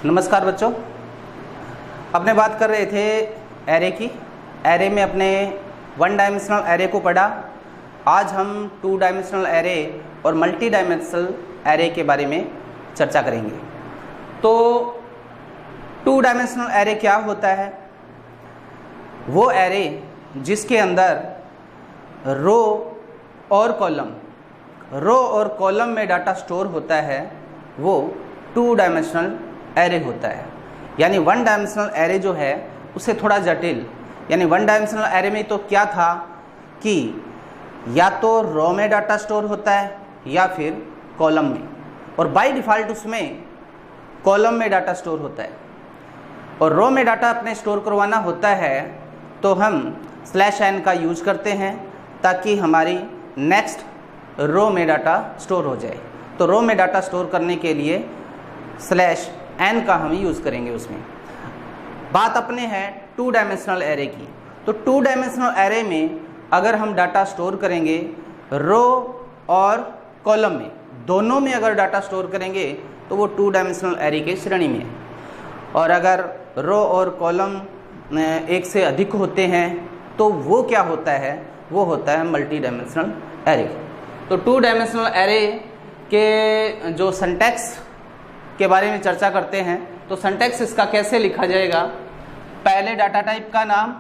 नमस्कार बच्चों, अपने बात कर रहे थे एरे की। एरे में अपने वन डायमेंशनल एरे को पढ़ा। आज हम टू डायमेंशनल एरे और मल्टी डायमेंशनल एरे के बारे में चर्चा करेंगे। तो टू डायमेंशनल एरे क्या होता है? वो एरे जिसके अंदर रो और कॉलम में डाटा स्टोर होता है, वो टू डायमेंशनल एरे होता है। यानी वन डायमेंशनल एरे जो है उसे थोड़ा जटिल, यानी वन डायमेंशनल एरे में तो क्या था कि या तो रो में डाटा स्टोर होता है या फिर कॉलम में, और बाय डिफ़ॉल्ट उसमें कॉलम में डाटा स्टोर होता है। और रो में डाटा अपने स्टोर करवाना होता है तो हम /n का यूज करते हैं ताकि हमारी नेक्स्ट रो में डाटा स्टोर हो जाए। तो रो में डाटा स्टोर करने के लिए /n का हम यूज़ करेंगे। उसमें बात अपने है टू डायमेंशनल एरे की। तो टू डायमेंशनल एरे में अगर हम डाटा स्टोर करेंगे रो और कॉलम में, दोनों में अगर डाटा स्टोर करेंगे तो वो टू डायमेंशनल एरे के श्रेणी में है। और अगर रो और कॉलम एक से अधिक होते हैं तो वो क्या होता है? वो होता है मल्टी डायमेंशनल एरे। तो टू डायमेंशनल एरे के जो सिंटैक्स के बारे में चर्चा करते हैं, तो सिंटैक्स इसका कैसे लिखा जाएगा? पहले डाटा टाइप का नाम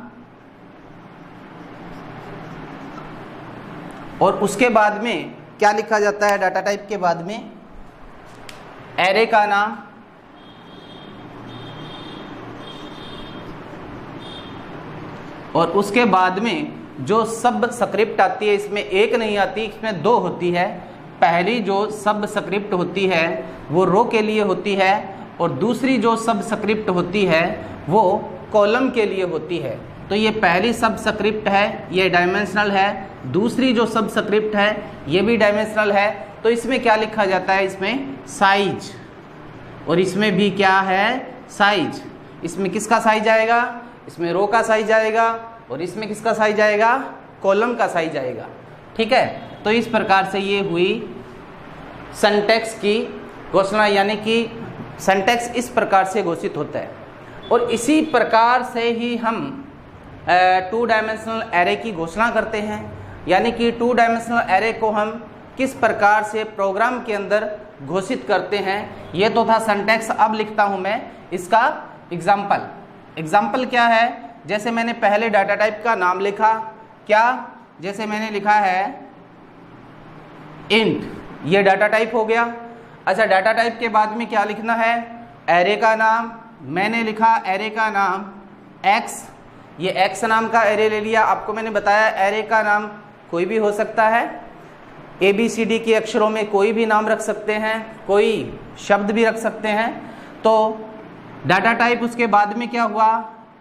और उसके बाद में क्या लिखा जाता है? डाटा टाइप के बाद में एरे का नाम और उसके बाद में जो सब स्क्रिप्ट आती है, इसमें एक नहीं आती, इसमें दो होती है। पहली जो सब स्क्रिप्ट होती है वो रो के लिए होती है और दूसरी जो सब स्क्रिप्ट होती है वो कॉलम के लिए होती है। तो ये पहली सब स्क्रिप्ट है, ये डायमेंशनल है। दूसरी जो सब स्क्रिप्ट है ये भी डायमेंशनल है। तो इसमें क्या लिखा जाता है? इसमें साइज, और इसमें भी क्या है? साइज। इसमें किसका साइज आएगा? इसमें रो का साइज आएगा और इसमें किसका साइज आएगा? कॉलम का साइज आएगा। ठीक है। तो इस प्रकार से ये हुई सिंटैक्स की घोषणा, यानी कि सिंटैक्स इस प्रकार से घोषित होता है। और इसी प्रकार से ही हम टू डायमेंशनल एरे की घोषणा करते हैं। यानी कि टू डायमेंशनल एरे को हम किस प्रकार से प्रोग्राम के अंदर घोषित करते हैं, ये तो था सिंटैक्स। अब लिखता हूँ मैं इसका एग्जाम्पल क्या है? जैसे मैंने पहले डाटा टाइप का नाम लिखा, क्या? जैसे मैंने लिखा है इंट, ये डाटा टाइप हो गया। अच्छा, डाटा टाइप के बाद में क्या लिखना है? एरे का नाम। मैंने लिखा एरे का नाम x, ये x नाम का एरे ले लिया। आपको मैंने बताया एरे का नाम कोई भी हो सकता है, ABCD के अक्षरों में कोई भी नाम रख सकते हैं, कोई शब्द भी रख सकते हैं। तो डाटा टाइप, उसके बाद में क्या हुआ?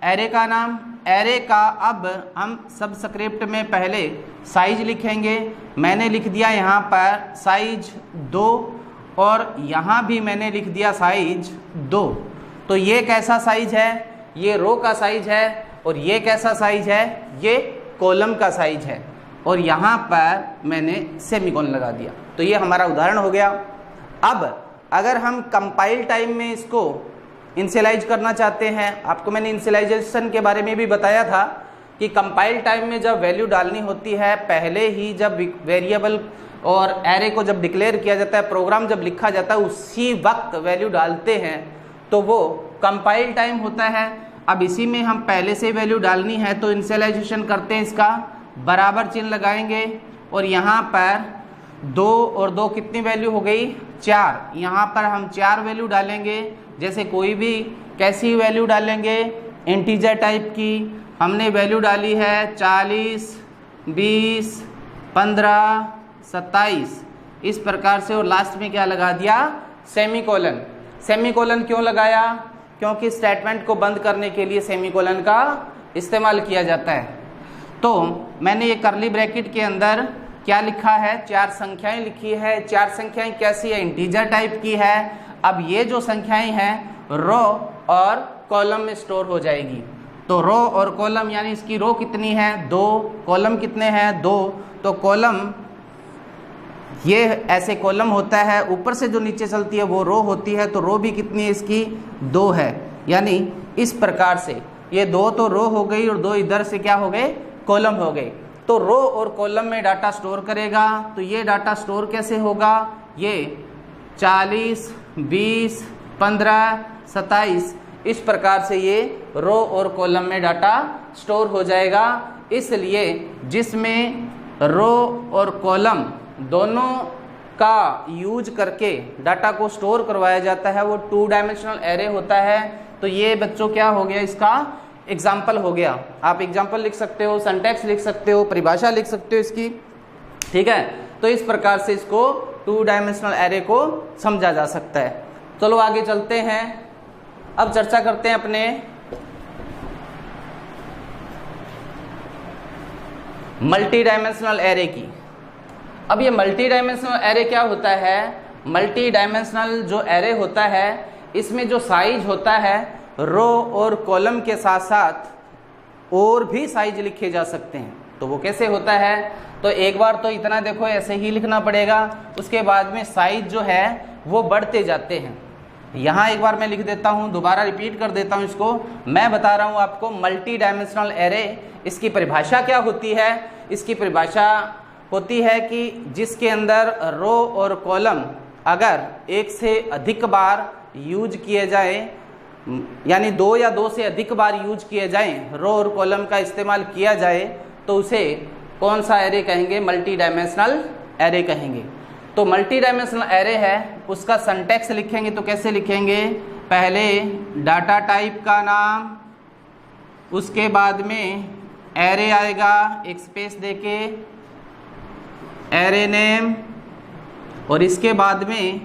एरे का नाम। एरे का अब हम सब स्क्रिप्ट में पहले साइज लिखेंगे। मैंने लिख दिया यहाँ पर साइज 2 और यहाँ भी मैंने लिख दिया साइज 2। तो ये कैसा साइज है? ये रो का साइज है। और ये कैसा साइज है? ये कॉलम का साइज है। और यहाँ पर मैंने सेमीकोलन लगा दिया। तो ये हमारा उदाहरण हो गया। अब अगर हम कंपाइल टाइम में इसको इनिशियलाइज करना चाहते हैं, आपको मैंने इनिशियलाइजेशन के बारे में भी बताया था कि कंपाइल टाइम में जब वैल्यू डालनी होती है, पहले ही जब वेरिएबल और एरे को जब डिक्लेयर किया जाता है, प्रोग्राम जब लिखा जाता है, उसी वक्त वैल्यू डालते हैं, तो वो कंपाइल टाइम होता है। अब इसी में हम पहले से वैल्यू डालनी है तो इनिशियलाइजेशन करते हैं, इसका बराबर चिन्ह लगाएंगे और यहाँ पर 2 और 2 कितनी वैल्यू हो गई? 4। यहाँ पर हम 4 वैल्यू डालेंगे। जैसे कोई भी कैसी वैल्यू डालेंगे? इंटीजर टाइप की। हमने वैल्यू डाली है 40, 20, 15, 27, इस प्रकार से। और लास्ट में क्या लगा दिया? सेमीकोलन। सेमीकोलन क्यों लगाया? क्योंकि स्टेटमेंट को बंद करने के लिए सेमीकोलन का इस्तेमाल किया जाता है। तो मैंने ये करली ब्रैकेट के अंदर क्या लिखा है? 4 संख्याएं लिखी है। 4 संख्याएं कैसी है? इंटीजर टाइप की है। अब ये जो संख्याएं हैं रो और कॉलम में स्टोर हो जाएगी। तो रो और कॉलम, यानी इसकी रो कितनी है? 2, कॉलम कितने हैं? 2। तो कॉलम ये ऐसे कॉलम होता है, ऊपर से जो नीचे चलती है वो रो होती है, तो रो भी कितनी है इसकी 2 है। यानी इस प्रकार से ये 2 तो रो हो गई और 2 इधर से क्या हो गए, कॉलम हो गए। तो रो और कॉलम में डाटा स्टोर करेगा, तो ये डाटा स्टोर कैसे होगा, ये 40, 20, 15, 27 इस प्रकार से ये रो और कॉलम में डाटा स्टोर हो जाएगा। इसलिए जिसमें रो और कॉलम दोनों का यूज करके डाटा को स्टोर करवाया जाता है वो 2 डायमेंशनल एरे होता है। तो ये बच्चों क्या हो गया, इसका एग्जाम्पल हो गया। आप एग्जाम्पल लिख सकते हो, सिंटैक्स लिख सकते हो, परिभाषा लिख सकते हो इसकी, ठीक है। तो इस प्रकार से इसको 2 डायमेंशनल एरे को समझा जा सकता है। चलो आगे चलते हैं, अब चर्चा करते हैं अपने मल्टी डायमेंशनल एरे की। अब ये मल्टी डायमेंशनल एरे क्या होता है, मल्टी डायमेंशनल जो एरे होता है इसमें जो साइज होता है रो और कॉलम के साथ साथ और भी साइज लिखे जा सकते हैं। तो वो कैसे होता है, तो एक बार तो इतना देखो ऐसे ही लिखना पड़ेगा, उसके बाद में साइज जो है वो बढ़ते जाते हैं। यहाँ एक बार मैं लिख देता हूँ, दोबारा रिपीट कर देता हूँ इसको। मैं बता रहा हूँ आपको मल्टी डायमेंशनल एरे, इसकी परिभाषा क्या होती है। इसकी परिभाषा होती है कि जिसके अंदर रो और कॉलम अगर एक से अधिक बार यूज किए जाए, यानी 2 या 2 से अधिक बार यूज किए जाएं, रो और कॉलम का इस्तेमाल किया जाए, तो उसे कौन सा एरे कहेंगे, मल्टी डायमेंशनल एरे कहेंगे। तो मल्टी डायमेंशनल एरे है, उसका सिंटैक्स लिखेंगे तो कैसे लिखेंगे, पहले डाटा टाइप का नाम, उसके बाद में एरे आएगा एक स्पेस देके, एरे नेम, और इसके बाद में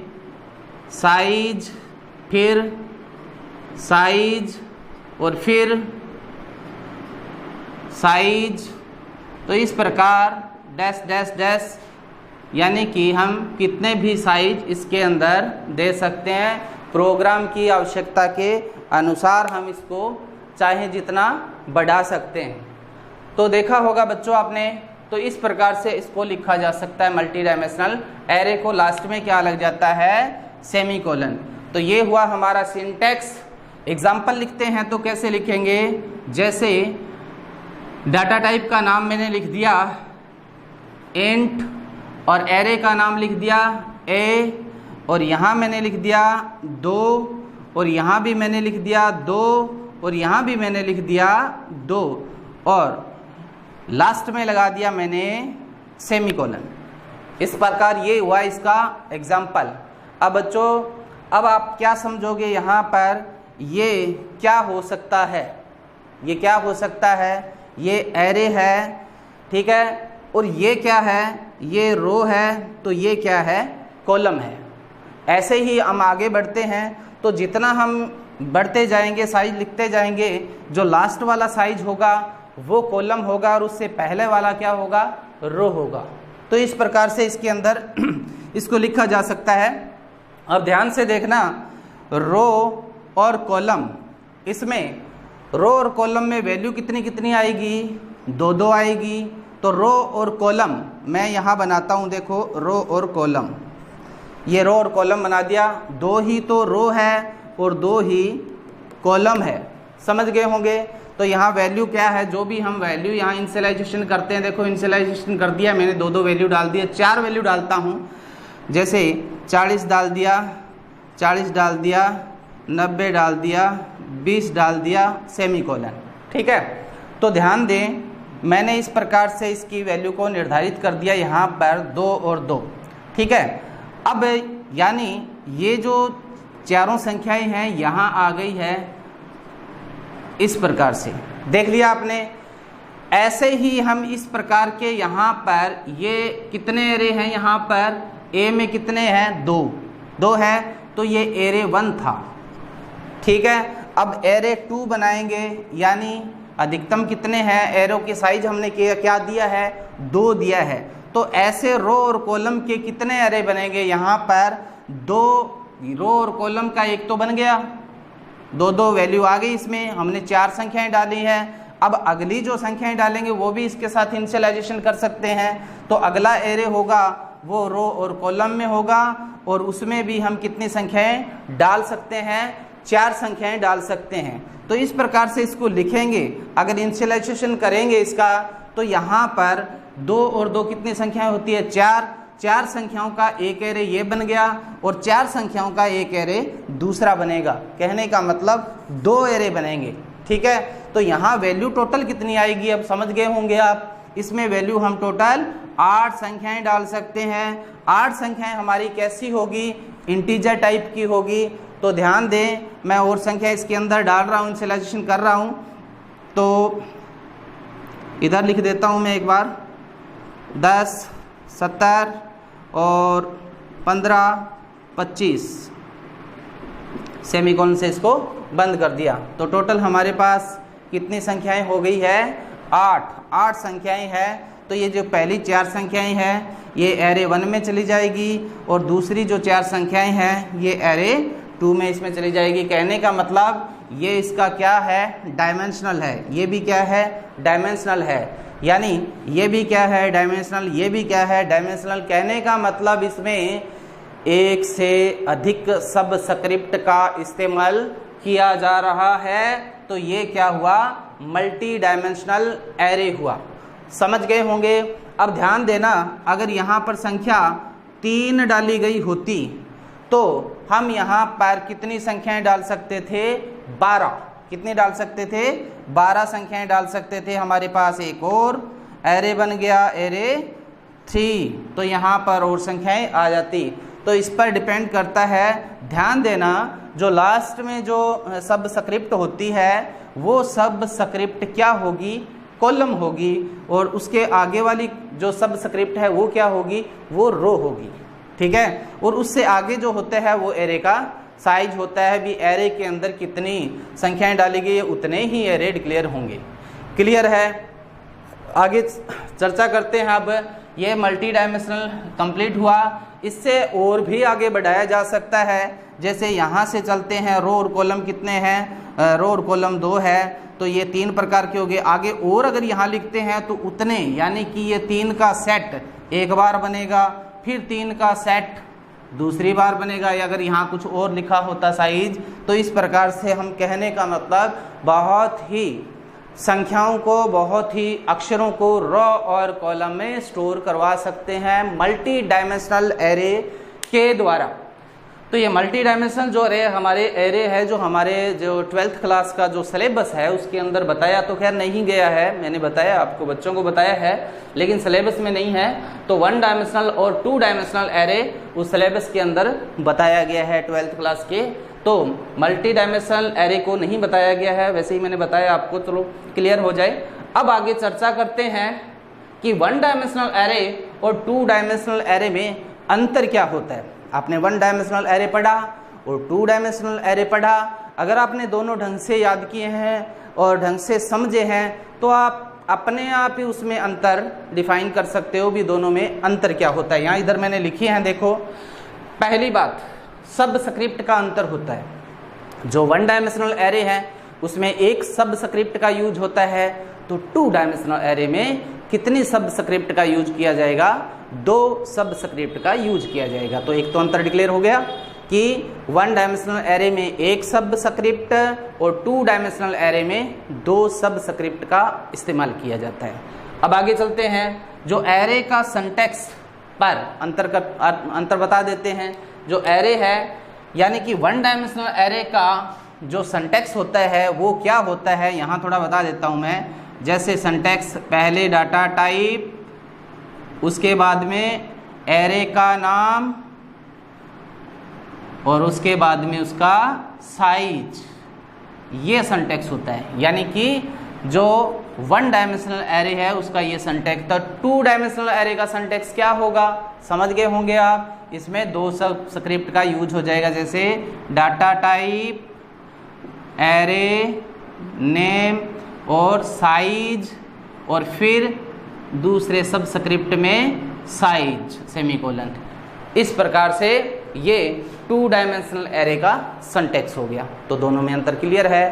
साइज, फिर साइज और फिर साइज। तो इस प्रकार डैश डैश डैश, यानी कि हम कितने भी साइज इसके अंदर दे सकते हैं। प्रोग्राम की आवश्यकता के अनुसार हम इसको चाहे जितना बढ़ा सकते हैं। तो देखा होगा बच्चों आपने, तो इस प्रकार से इसको लिखा जा सकता है मल्टी डायमेंशनल एरे को। लास्ट में क्या लग जाता है, सेमीकोलन। तो ये हुआ हमारा सिंटैक्स। एग्जाम्पल लिखते हैं तो कैसे लिखेंगे, जैसे डाटा टाइप का नाम मैंने लिख दिया इंट, और एरे का नाम लिख दिया ए, और यहाँ मैंने लिख दिया 2, और यहाँ भी मैंने लिख दिया 2, और यहाँ भी मैंने लिख दिया 2, और लास्ट में लगा दिया मैंने सेमीकोलन। इस प्रकार ये हुआ इसका एग्जाम्पल। अब बच्चों, अब आप क्या समझोगे यहाँ पर, ये क्या हो सकता है, ये क्या हो सकता है, ये एरे है, ठीक है, और ये क्या है, ये रो है, तो ये क्या है, कॉलम है। ऐसे ही हम आगे बढ़ते हैं, तो जितना हम बढ़ते जाएंगे, साइज लिखते जाएंगे, जो लास्ट वाला साइज होगा वो कॉलम होगा, और उससे पहले वाला क्या होगा, रो होगा। तो इस प्रकार से इसके अंदर इसको लिखा जा सकता है। अब ध्यान से देखना, रो और कॉलम, इसमें रो और कॉलम में वैल्यू कितनी कितनी आएगी, 2 आएगी। तो रो और कॉलम मैं यहाँ बनाता हूँ, देखो रो और कॉलम, ये रो और कॉलम बना दिया। 2 ही तो रो है और 2 ही कॉलम है, समझ गए होंगे। तो यहाँ वैल्यू क्या है, जो भी हम वैल्यू यहाँ इनिशियलाइजेशन करते हैं, देखो इनिशियलाइजेशन कर दिया मैंने, 2 वैल्यू डाल दिया, 4 वैल्यू डालता हूँ। जैसे 40 डाल दिया, 40 डाल दिया, 90 डाल दिया, 20 डाल दिया, सेमीकोलन, ठीक है। तो ध्यान दें, मैंने इस प्रकार से इसकी वैल्यू को निर्धारित कर दिया यहाँ पर 2 और 2, ठीक है। अब यानी ये जो चारों संख्याएं हैं यहाँ आ गई है, इस प्रकार से देख लिया आपने। ऐसे ही हम इस प्रकार के यहाँ पर ये कितने एरे हैं, यहाँ पर ए में कितने हैं, 2 है, तो ये एरे 1 था, ठीक है। अब एरे 2 बनाएंगे, यानी अधिकतम कितने हैं, एरो के साइज हमने क्या दिया है, 2 दिया है। तो ऐसे रो और कॉलम के कितने एरे बनेंगे, यहाँ पर 2 रो और कॉलम का एक तो बन गया, 2 वैल्यू आ गई, इसमें हमने 4 संख्याएं डाली हैं। अब अगली जो संख्याएं डालेंगे वो भी इसके साथ इनिशियलाइजेशन कर सकते हैं। तो अगला एरे होगा वो रो और कॉलम में होगा, और उसमें भी हम कितनी संख्याएं डाल सकते हैं, 4 संख्याएं डाल सकते हैं। तो इस प्रकार से इसको लिखेंगे। अगर इनिशियलाइजेशन करेंगे इसका, तो यहाँ पर 2 और 2 कितनी संख्याएं होती है, 4 संख्याओं का एक एरे ये बन गया, और 4 संख्याओं का एक एरे दूसरा बनेगा। कहने का मतलब 2 एरे बनेंगे। ठीक है, तो यहाँ वैल्यू टोटल कितनी आएगी, अब समझ गए होंगे आप। इसमें वैल्यू हम टोटल 8 संख्याएं डाल सकते हैं। 8 संख्याएं हमारी कैसी होगी, इंटीजर टाइप की होगी। तो ध्यान दें, मैं और संख्या इसके अंदर डाल रहा हूँ, इनिशियलाइजेशन कर रहा हूँ। तो इधर लिख देता हूँ मैं एक बार, 10, 70 और 15, 25, सेमीकोलन से इसको बंद कर दिया। तो टोटल हमारे पास कितनी संख्याएं हो गई है, 8 संख्याएं हैं। तो ये जो पहली 4 संख्याएं हैं ये एरे 1 में चली जाएगी, और दूसरी जो 4 संख्याएं हैं ये एरे 2 में इसमें चली जाएगी। कहने का मतलब ये इसका क्या है, डायमेंशनल है। ये भी क्या है, डायमेंशनल है। यानी ये भी क्या है, डायमेंशनल, ये भी क्या है, डायमेंशनल। कहने का मतलब इसमें एक से अधिक सब स्क्रिप्ट का इस्तेमाल किया जा रहा है। तो ये क्या हुआ, मल्टी डायमेंशनल एरे हुआ। समझ गए होंगे। अब ध्यान देना, अगर यहाँ पर संख्या 3 डाली गई होती तो हम यहाँ पर कितनी संख्याएं डाल सकते थे, 12। कितनी डाल सकते थे, 12 संख्याएं डाल सकते थे। हमारे पास एक और एरे बन गया, एरे 3। तो यहाँ पर और संख्याएं आ जाती। तो इस पर डिपेंड करता है। ध्यान देना, जो लास्ट में जो सब स्क्रिप्ट होती है वो सब स्क्रिप्ट क्या होगी, कॉलम होगी, और उसके आगे वाली जो सब स्क्रिप्ट है वो क्या होगी, वो रो होगी। ठीक है, और उससे आगे जो होता है वो एरे का साइज होता है। भी एरे के अंदर कितनी संख्याएं डाली गई है उतने ही एरे डिक्लेयर होंगे। क्लियर है। आगे चर्चा करते हैं। अब ये मल्टी डायमेंशनल कंप्लीट हुआ। इससे और भी आगे बढ़ाया जा सकता है। जैसे यहाँ से चलते हैं, रो और कॉलम कितने हैं, रो और कॉलम 2 है, तो ये 3 प्रकार के हो गए। आगे और अगर यहाँ लिखते हैं तो उतने, यानी कि ये 3 का सेट एक बार बनेगा, फिर 3 का सेट दूसरी बार बनेगा। या अगर यहाँ कुछ और लिखा होता साइज, तो इस प्रकार से हम कहने का मतलब बहुत ही संख्याओं को, बहुत ही अक्षरों को रो और कॉलम में स्टोर करवा सकते हैं मल्टी डायमेंशनल एरे के द्वारा। तो ये मल्टी डायमेंशनल जो हमारे एरे है, जो हमारे जो 12th क्लास का जो सिलेबस है उसके अंदर बताया तो खैर नहीं गया है, मैंने बताया आपको, बच्चों को बताया है, लेकिन सिलेबस में नहीं है। तो 1 डायमेंशनल और 2 डायमेंशनल एरे उस सिलेबस के अंदर बताया गया है 12th क्लास के। तो मल्टी डायमेंशनल एरे को नहीं बताया गया है, वैसे ही मैंने बताया आपको, चलो क्लियर हो जाए। अब आगे चर्चा करते हैं कि 1 डायमेंशनल एरे और 2 डायमेंशनल एरे में अंतर क्या होता है। आपने 1 डायमेंशनल एरे पढ़ा और 2 डायमेंशनल एरे पढ़ा। अगर आपने दोनों ढंग से याद किए हैं और ढंग से समझे हैं तो आप अपने आप ही उसमें अंतर डिफाइन कर सकते हो भी दोनों में अंतर क्या होता है। यहाँ इधर मैंने लिखी है, देखो। पहली बात, सब स्क्रिप्ट का अंतर होता है। जो 1 डायमेंशनल एरे है उसमें एक सब स्क्रिप्ट का यूज होता है, तो 2 डायमेंशनल एरे में कितनी सब स्क्रिप्ट का यूज किया जाएगा, 2 सब स्क्रिप्ट का यूज किया जाएगा। तो एक तो अंतर डिक्लेयर हो गया कि 1 डायमेंशनल एरे में एक सब स्क्रिप्ट और 2 डायमेंशनल एरे में 2 सब स्क्रिप्ट का इस्तेमाल किया जाता है। अब आगे चलते हैं, जो एरे का सिंटैक्स पर अंतर बता देते हैं। जो एरे है यानी कि 1 डायमेंशनल एरे का जो सिंटैक्स होता है वो क्या होता है, यहाँ थोड़ा बता देता हूँ मैं। जैसे सिंटैक्स, पहले डाटा टाइप, उसके बाद में एरे का नाम और उसके बाद में उसका साइज, ये सिंटैक्स होता है। यानी कि जो 1 डायमेंशनल एरे है उसका ये सिंटैक्स। तो 2 डायमेंशनल एरे का सिंटैक्स क्या होगा, समझ गए होंगे आप। इसमें 2 सब स्क्रिप्ट का यूज हो जाएगा, जैसे डाटा टाइप, एरे नेम और साइज, और फिर दूसरे सब स्क्रिप्ट में साइज सेमीकोलन। इस प्रकार से ये 2 डायमेंशनल एरे का सिंटैक्स हो गया। तो दोनों में अंतर क्लियर है।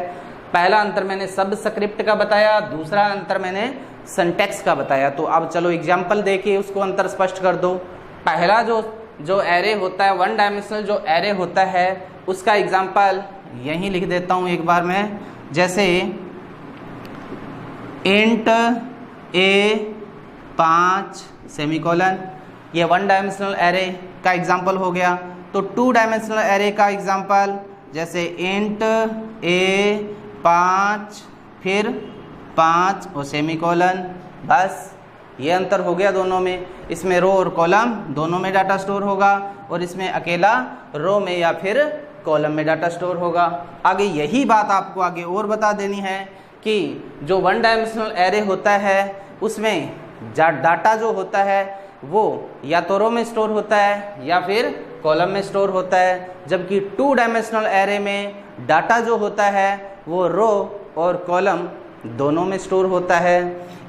पहला अंतर मैंने सब स्क्रिप्ट का बताया, दूसरा अंतर मैंने सिंटैक्स का बताया। तो अब चलो एग्जाम्पल देके उसको अंतर स्पष्ट कर दो। पहला जो एरे होता है, वन डायमेंशनल जो एरे होता है, उसका एग्जाम्पल यहीं लिख देता हूँ एक बार मैं, जैसे इंट A5 सेमीकोलन, ये वन डायमेंशनल एरे का एग्जाम्पल हो गया। तो टू डायमेंशनल एरे का एग्जाम्पल जैसे इंट A5 फिर 5 और सेमीकोलन, बस ये अंतर हो गया दोनों में। इसमें रो और कॉलम दोनों में डाटा स्टोर होगा और इसमें अकेला रो में या फिर कॉलम में डाटा स्टोर होगा। आगे यही बात आपको आगे और बता देनी है कि जो वन डायमेंशनल एरे होता है उसमें डाटा जो होता है वो या तो रो में स्टोर होता है या फिर कॉलम में स्टोर होता है, जबकि टू डायमेंशनल एरे में डाटा जो होता है वो रो और कॉलम दोनों में स्टोर होता है।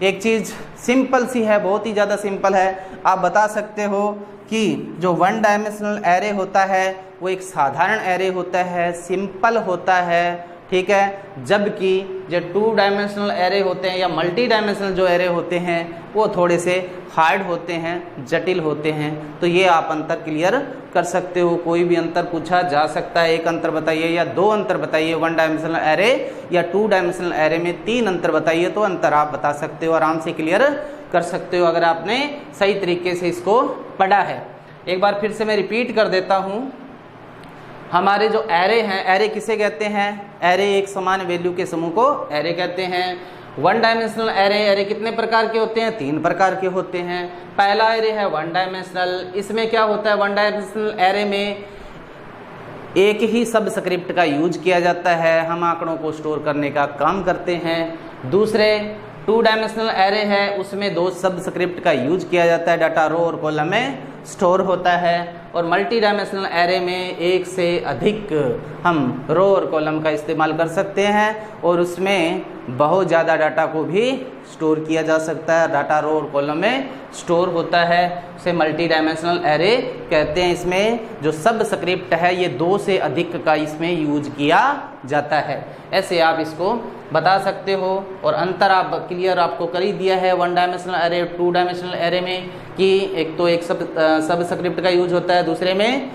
एक चीज़ सिंपल सी है, बहुत ही ज़्यादा सिंपल है, आप बता सकते हो कि जो वन डायमेंशनल एरे होता है वो एक साधारण एरे होता है, सिंपल होता है, ठीक है, जबकि जो टू डायमेंशनल एरे होते हैं या मल्टी डायमेंशनल जो एरे होते हैं वो थोड़े से हार्ड होते हैं, जटिल होते हैं। तो ये आप अंतर क्लियर कर सकते हो, कोई भी अंतर पूछा जा सकता है, एक अंतर बताइए या दो अंतर बताइए वन डायमेंशनल एरे या टू डायमेंशनल एरे में, तीन अंतर बताइए तो अंतर आप बता सकते हो, आराम से क्लियर कर सकते हो अगर आपने सही तरीके से इसको पढ़ा है। एक बार फिर से मैं रिपीट कर देता हूँ, हमारे जो एरे हैं, एरे किसे कहते हैं? एरे एक समान वैल्यू के समूह को एरे कहते हैं। वन डायमेंशनल एरे, एरे कितने प्रकार के होते हैं? 3 प्रकार के होते हैं। पहला एरे है वन डायमेंशनल, इसमें क्या होता है? वन डायमेंशनल एरे में एक ही सबस्क्रिप्ट का यूज किया जाता है, हम आंकड़ों को स्टोर करने का काम करते हैं। दूसरे टू डायमेंशनल एरे है, उसमें 2 सबस्क्रिप्ट का यूज किया जाता है, डाटा रो और कॉलम में स्टोर होता है। और मल्टी डायमेंशनल एरे में एक से अधिक हम रो और कॉलम का इस्तेमाल कर सकते हैं और उसमें बहुत ज़्यादा डाटा को भी स्टोर किया जा सकता है, डाटा रो और कॉलम में स्टोर होता है, उसे मल्टी डायमेंशनल एरे कहते हैं। इसमें जो सबस्क्रिप्ट है ये 2 से अधिक का इसमें यूज किया जाता है। ऐसे आप इसको बता सकते हो और अंतर आप क्लियर आपको कर ही दिया है one dimensional array two dimensional array में कि एक तो एक सबस्क्रिप्ट का यूज होता है, दूसरे में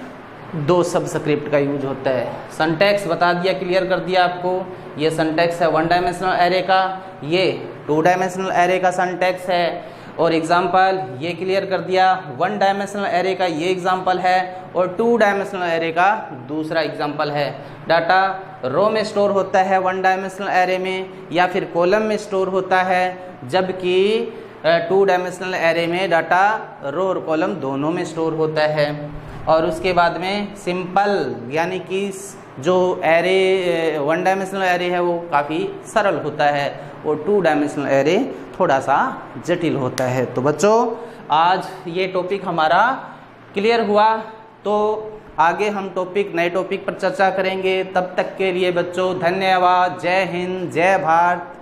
2 सबस्क्रिप्ट का यूज होता है। सिंटैक्स बता दिया, क्लियर कर दिया आपको, ये सिंटैक्स है वन डायमेंशनल एरे का, ये टू डायमेंशनल एरे का सिंटैक्स है। और एग्जाम्पल ये क्लियर कर दिया, वन डायमेंशनल एरे का ये एग्जाम्पल है और टू डायमेंशनल एरे का दूसरा एग्जाम्पल है। डाटा रो में स्टोर होता है वन डायमेंशनल एरे में या फिर कॉलम में स्टोर होता है, जबकि टू डायमेंशनल एरे में डाटा रो और कॉलम दोनों में स्टोर होता है। और उसके बाद में सिंपल यानी कि जो एरे वन डायमेंशनल एरे है वो काफ़ी सरल होता है और टू डायमेंशनल एरे थोड़ा सा जटिल होता है। तो बच्चों आज ये टॉपिक हमारा क्लियर हुआ, तो आगे हम नए टॉपिक पर चर्चा करेंगे। तब तक के लिए बच्चों धन्यवाद। जय हिंद, जय भारत।